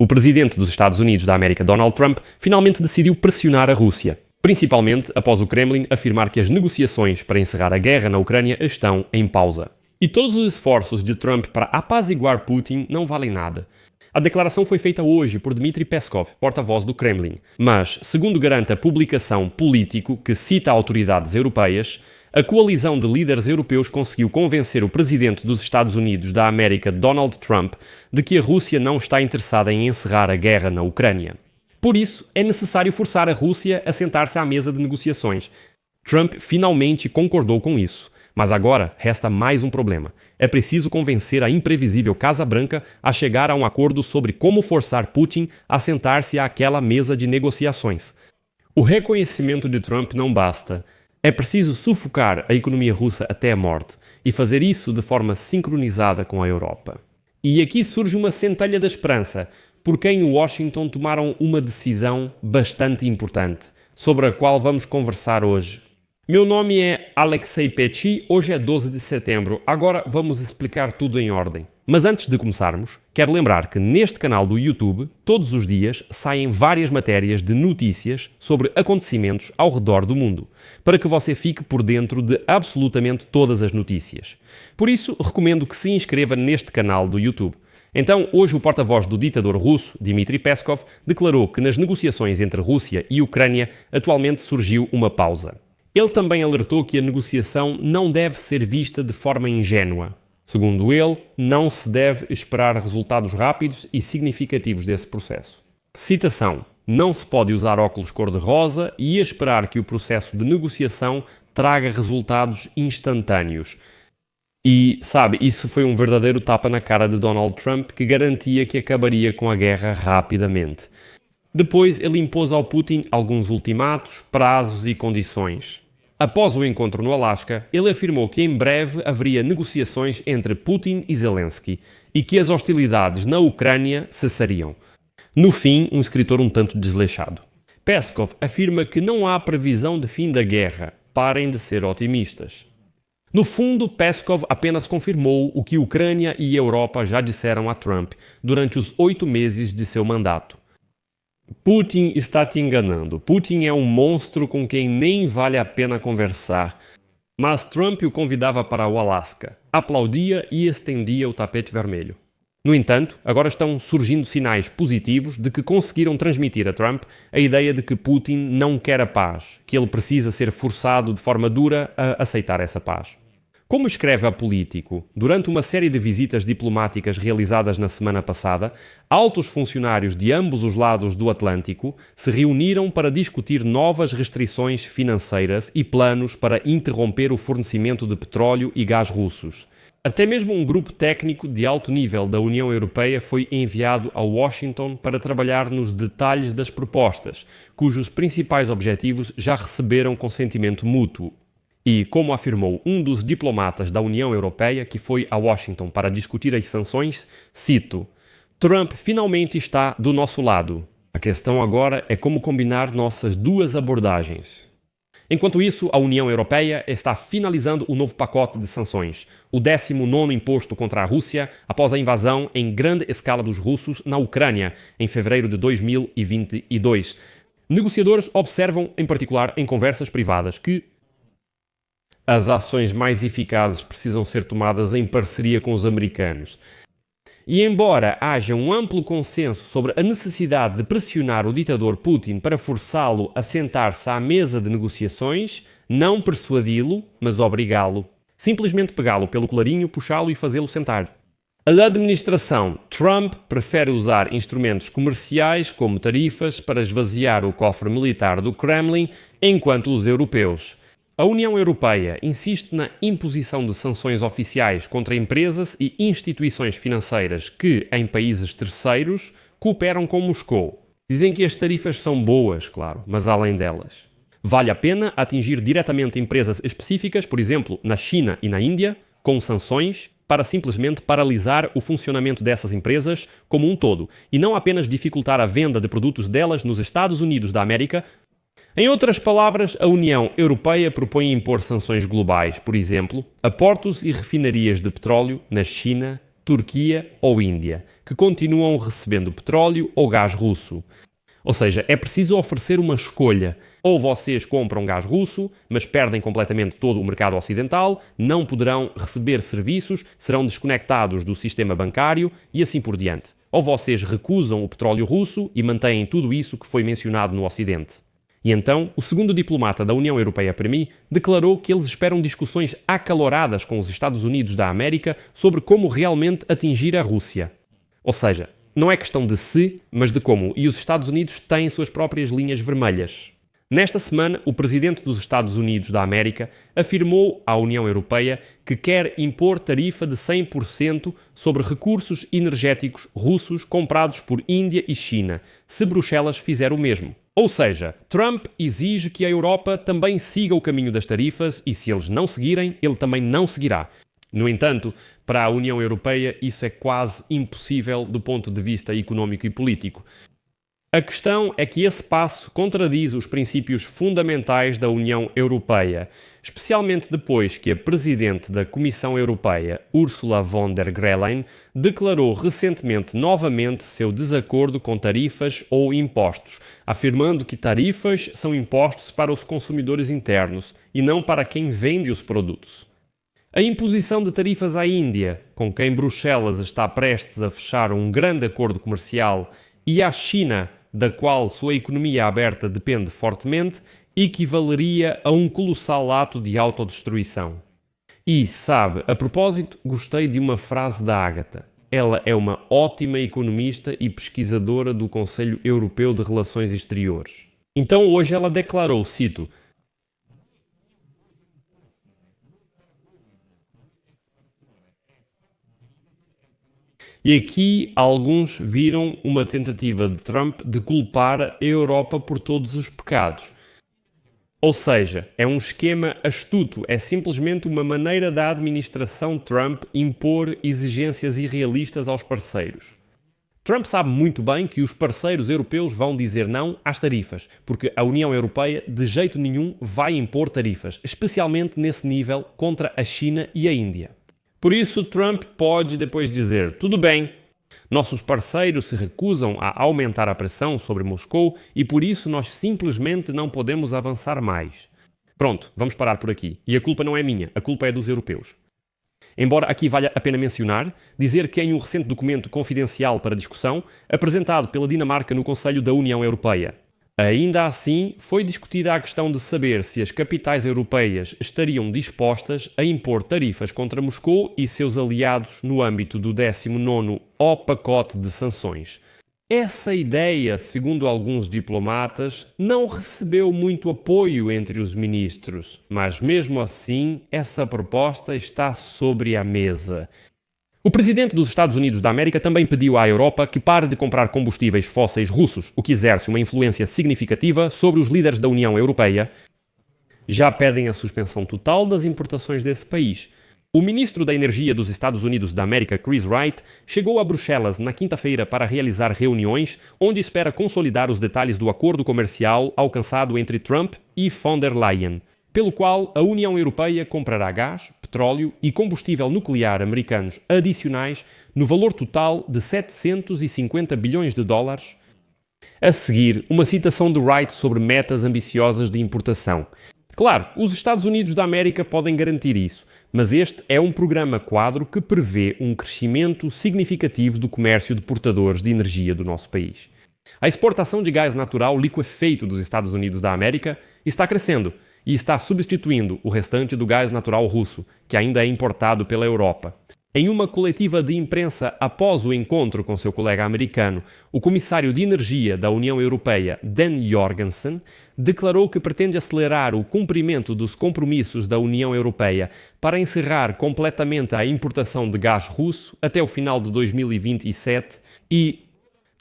O presidente dos Estados Unidos da América, Donald Trump, finalmente decidiu pressionar a Rússia, principalmente após o Kremlin afirmar que as negociações para encerrar a guerra na Ucrânia estão em pausa. E todos os esforços de Trump para apaziguar Putin não valem nada. A declaração foi feita hoje por Dmitry Peskov, porta-voz do Kremlin, mas, segundo garante a publicação Político, que cita autoridades europeias, a coalizão de líderes europeus conseguiu convencer o presidente dos Estados Unidos da América, Donald Trump, de que a Rússia não está interessada em encerrar a guerra na Ucrânia. Por isso, é necessário forçar a Rússia a sentar-se à mesa de negociações. Trump finalmente concordou com isso. Mas agora resta mais um problema. É preciso convencer a imprevisível Casa Branca a chegar a um acordo sobre como forçar Putin a sentar-se àquela mesa de negociações. O reconhecimento de Trump não basta. É preciso sufocar a economia russa até a morte e fazer isso de forma sincronizada com a Europa. E aqui surge uma centelha da esperança, porque em Washington tomaram uma decisão bastante importante, sobre a qual vamos conversar hoje. Meu nome é Alexei Pechi, hoje é 12 de setembro, agora vamos explicar tudo em ordem. Mas antes de começarmos, quero lembrar que neste canal do YouTube, todos os dias, saem várias matérias de notícias sobre acontecimentos ao redor do mundo, para que você fique por dentro de absolutamente todas as notícias. Por isso, recomendo que se inscreva neste canal do YouTube. Então, hoje o porta-voz do ditador russo, Dmitry Peskov, declarou que nas negociações entre Rússia e Ucrânia atualmente surgiu uma pausa. Ele também alertou que a negociação não deve ser vista de forma ingênua. Segundo ele, não se deve esperar resultados rápidos e significativos desse processo. Citação: não se pode usar óculos cor-de-rosa e esperar que o processo de negociação traga resultados instantâneos. E, sabe, isso foi um verdadeiro tapa na cara de Donald Trump, que garantia que acabaria com a guerra rapidamente. Depois, ele impôs ao Putin alguns ultimatos, prazos e condições. Após o encontro no Alasca, ele afirmou que em breve haveria negociações entre Putin e Zelensky e que as hostilidades na Ucrânia cessariam. No fim, um escritor um tanto desleixado. Peskov afirma que não há previsão de fim da guerra. Parem de ser otimistas. No fundo, Peskov apenas confirmou o que Ucrânia e Europa já disseram a Trump durante os 8 meses de seu mandato. Putin está te enganando. Putin é um monstro com quem nem vale a pena conversar. Mas Trump o convidava para o Alasca, aplaudia e estendia o tapete vermelho. No entanto, agora estão surgindo sinais positivos de que conseguiram transmitir a Trump a ideia de que Putin não quer a paz, que ele precisa ser forçado de forma dura a aceitar essa paz. Como escreve a Político, durante uma série de visitas diplomáticas realizadas na semana passada, altos funcionários de ambos os lados do Atlântico se reuniram para discutir novas restrições financeiras e planos para interromper o fornecimento de petróleo e gás russos. Até mesmo um grupo técnico de alto nível da União Europeia foi enviado a Washington para trabalhar nos detalhes das propostas, cujos principais objetivos já receberam consentimento mútuo. E, como afirmou um dos diplomatas da União Europeia que foi a Washington para discutir as sanções, cito: Trump finalmente está do nosso lado. A questão agora é como combinar nossas duas abordagens. Enquanto isso, a União Europeia está finalizando o novo pacote de sanções, o 19º imposto contra a Rússia após a invasão em grande escala dos russos na Ucrânia em fevereiro de 2022. Negociadores observam, em particular em conversas privadas, que as ações mais eficazes precisam ser tomadas em parceria com os americanos. E embora haja um amplo consenso sobre a necessidade de pressionar o ditador Putin para forçá-lo a sentar-se à mesa de negociações, não persuadi-lo, mas obrigá-lo. Simplesmente pegá-lo pelo colarinho, puxá-lo e fazê-lo sentar. A administração Trump prefere usar instrumentos comerciais como tarifas para esvaziar o cofre militar do Kremlin, enquanto os europeus. A União Europeia insiste na imposição de sanções oficiais contra empresas e instituições financeiras que, em países terceiros, cooperam com Moscou. Dizem que as tarifas são boas, claro, mas além delas. Vale a pena atingir diretamente empresas específicas, por exemplo, na China e na Índia, com sanções, para simplesmente paralisar o funcionamento dessas empresas como um todo, e não apenas dificultar a venda de produtos delas nos Estados Unidos da América. Em outras palavras, a União Europeia propõe impor sanções globais, por exemplo, a portos e refinarias de petróleo na China, Turquia ou Índia, que continuam recebendo petróleo ou gás russo. Ou seja, é preciso oferecer uma escolha. Ou vocês compram gás russo, mas perdem completamente todo o mercado ocidental, não poderão receber serviços, serão desconectados do sistema bancário e assim por diante. Ou vocês recusam o petróleo russo e mantêm tudo isso que foi mencionado no Ocidente. E então, o segundo diplomata da União Europeia para mim declarou que eles esperam discussões acaloradas com os Estados Unidos da América sobre como realmente atingir a Rússia. Ou seja, não é questão de se, mas de como, e os Estados Unidos têm suas próprias linhas vermelhas. Nesta semana, o presidente dos Estados Unidos da América afirmou à União Europeia que quer impor tarifa de 100% sobre recursos energéticos russos comprados por Índia e China, se Bruxelas fizer o mesmo. Ou seja, Trump exige que a Europa também siga o caminho das tarifas e, se eles não seguirem, ele também não seguirá. No entanto, para a União Europeia isso é quase impossível do ponto de vista económico e político. A questão é que esse passo contradiz os princípios fundamentais da União Europeia, especialmente depois que a Presidente da Comissão Europeia, Ursula von der Leyen, declarou recentemente novamente seu desacordo com tarifas ou impostos, afirmando que tarifas são impostos para os consumidores internos e não para quem vende os produtos. A imposição de tarifas à Índia, com quem Bruxelas está prestes a fechar um grande acordo comercial, e à China, da qual sua economia aberta depende fortemente, equivaleria a um colossal ato de autodestruição. E, sabe, a propósito, gostei de uma frase da Ágata. Ela é uma ótima economista e pesquisadora do Conselho Europeu de Relações Exteriores. Então hoje ela declarou, cito, e aqui alguns viram uma tentativa de Trump de culpar a Europa por todos os pecados. Ou seja, é um esquema astuto, é simplesmente uma maneira da administração Trump impor exigências irrealistas aos parceiros. Trump sabe muito bem que os parceiros europeus vão dizer não às tarifas, porque a União Europeia de jeito nenhum vai impor tarifas, especialmente nesse nível contra a China e a Índia. Por isso, Trump pode depois dizer, tudo bem, nossos parceiros se recusam a aumentar a pressão sobre Moscou e por isso nós simplesmente não podemos avançar mais. Pronto, vamos parar por aqui. E a culpa não é minha, a culpa é dos europeus. Embora aqui valha a pena mencionar, dizer que em um recente documento confidencial para discussão, apresentado pela Dinamarca no Conselho da União Europeia, ainda assim, foi discutida a questão de saber se as capitais europeias estariam dispostas a impor tarifas contra Moscou e seus aliados no âmbito do 19º pacote de sanções. Essa ideia, segundo alguns diplomatas, não recebeu muito apoio entre os ministros, mas mesmo assim, essa proposta está sobre a mesa. O presidente dos Estados Unidos da América também pediu à Europa que pare de comprar combustíveis fósseis russos, o que exerce uma influência significativa sobre os líderes da União Europeia. Já pedem a suspensão total das importações desse país. O ministro da Energia dos Estados Unidos da América, Chris Wright, chegou a Bruxelas na quinta-feira para realizar reuniões onde espera consolidar os detalhes do acordo comercial alcançado entre Trump e von der Leyen, pelo qual a União Europeia comprará gás, petróleo e combustível nuclear americanos adicionais no valor total de 750 bilhões de dólares. A seguir, uma citação de Wright sobre metas ambiciosas de importação. Claro, os Estados Unidos da América podem garantir isso, mas este é um programa quadro que prevê um crescimento significativo do comércio de portadores de energia do nosso país. A exportação de gás natural liquefeito dos Estados Unidos da América está crescendo e está substituindo o restante do gás natural russo, que ainda é importado pela Europa. Em uma coletiva de imprensa após o encontro com seu colega americano, o comissário de Energia da União Europeia, Dan Jorgensen, declarou que pretende acelerar o cumprimento dos compromissos da União Europeia para encerrar completamente a importação de gás russo até o final de 2027 e,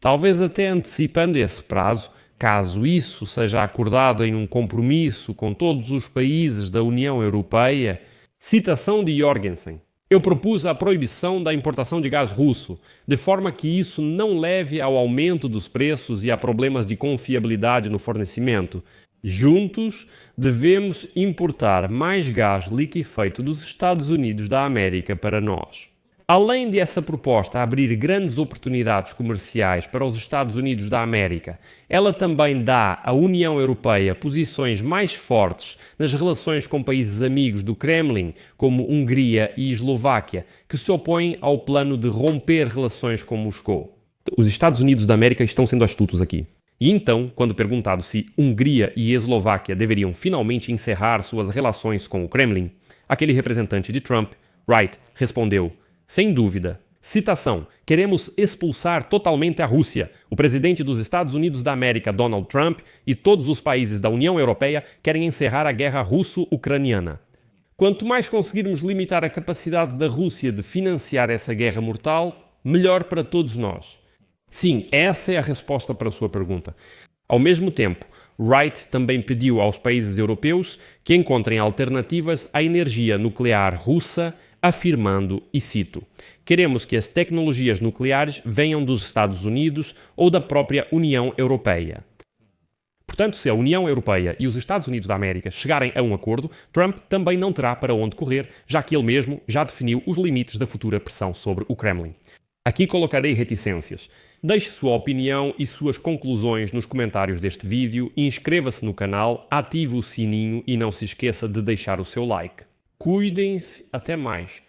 talvez até antecipando esse prazo, caso isso seja acordado em um compromisso com todos os países da União Europeia. Citação de Jorgensen. Eu propus a proibição da importação de gás russo, de forma que isso não leve ao aumento dos preços e a problemas de confiabilidade no fornecimento. Juntos, devemos importar mais gás liquefeito dos Estados Unidos da América para nós. Além de essa proposta abrir grandes oportunidades comerciais para os Estados Unidos da América, ela também dá à União Europeia posições mais fortes nas relações com países amigos do Kremlin, como Hungria e Eslováquia, que se opõem ao plano de romper relações com Moscou. Os Estados Unidos da América estão sendo astutos aqui. E então, quando perguntado se Hungria e Eslováquia deveriam finalmente encerrar suas relações com o Kremlin, aquele representante de Trump, Wright, respondeu: sem dúvida. Citação: queremos expulsar totalmente a Rússia. O presidente dos Estados Unidos da América, Donald Trump, e todos os países da União Europeia querem encerrar a guerra russo-ucraniana. Quanto mais conseguirmos limitar a capacidade da Rússia de financiar essa guerra mortal, melhor para todos nós. Sim, essa é a resposta para a sua pergunta. Ao mesmo tempo, Wright também pediu aos países europeus que encontrem alternativas à energia nuclear russa, afirmando, e cito: queremos que as tecnologias nucleares venham dos Estados Unidos ou da própria União Europeia. Portanto, se a União Europeia e os Estados Unidos da América chegarem a um acordo, Trump também não terá para onde correr, já que ele mesmo já definiu os limites da futura pressão sobre o Kremlin. Aqui colocarei reticências. Deixe sua opinião e suas conclusões nos comentários deste vídeo, inscreva-se no canal, ative o sininho e não se esqueça de deixar o seu like. Cuidem-se, até mais.